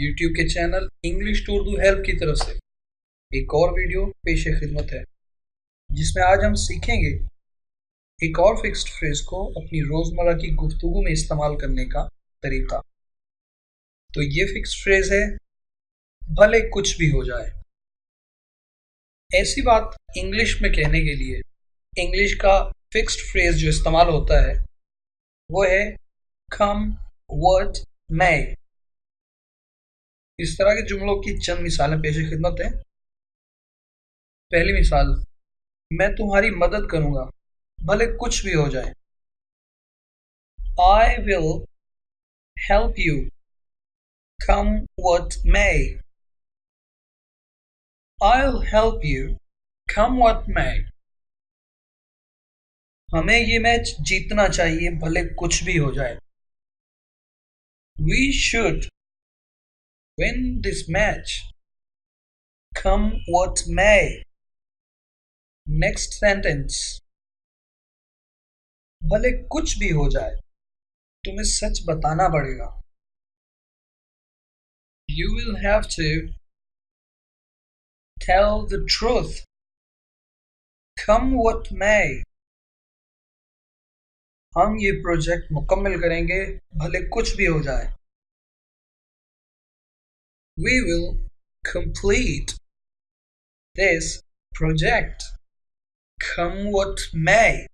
YouTube के channel English to Urdu help की तरफ से एक और वीडियो पेश खिदमत है, जिसमें आज हम सीखेंगे एक और फिक्स्ड फ्रेज को अपनी रोज़मर्रा की गुफ्तगू में इस्तेमाल करने का तरीका। तो ये फिक्स्ड फ्रेज है, भले कुछ भी हो जाए। ऐसी बात इंग्लिश में कहने के लिए इंग्लिश का फिक्स्ड फ्रेज जो इस्तेमाल होता है वो है come what may। इस तरह के जुमलों की चंद मिसालें पेश खिदमत हैं। पहली मिसाल, मैं तुम्हारी मदद करूंगा भले कुछ भी हो जाए। I will help you come what may। I'll help you come what may। हमें ये मैच जीतना चाहिए भले कुछ भी हो जाए। We should win this match come what may। Next sentence, भले कुछ भी हो जाए तुम्हें सच बताना पड़ेगा। You will have to tell the truth come what may। हम ये प्रोजेक्ट मुकम्मल करेंगे भले कुछ भी हो जाए। We will complete this project come what may।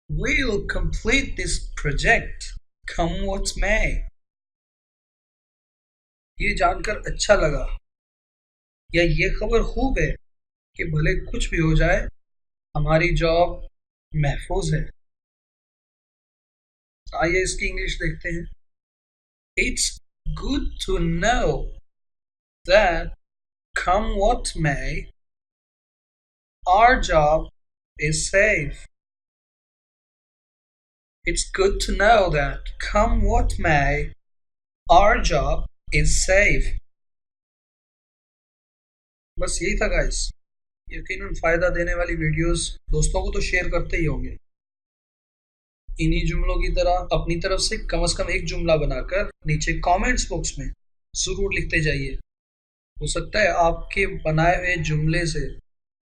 We'll complete this project come what may। ये जानकर अच्छा लगा या ये खबर खूब है कि भले कुछ भी हो जाए हमारी जॉब महफूज है। आइए इसकी इंग्लिश देखते हैं। It's good to know that come what may our job is safe। It's good to know that come what may our job is safe। बस यही था गाइस। यकीनन फ़ायदा देने वाली वीडियोस दोस्तों को तो शेयर करते ही होंगे। इन्हीं जुमलों की तरह अपनी तरफ से कम एक जुमला बनाकर नीचे कमेंट्स बॉक्स में ज़रूर लिखते जाइए। हो सकता है आपके बनाए हुए जुमले से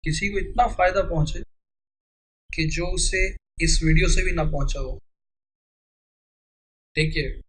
किसी को इतना फ़ायदा पहुंचे कि जो उसे इस वीडियो से भी ना पहुंचा हो। Take care.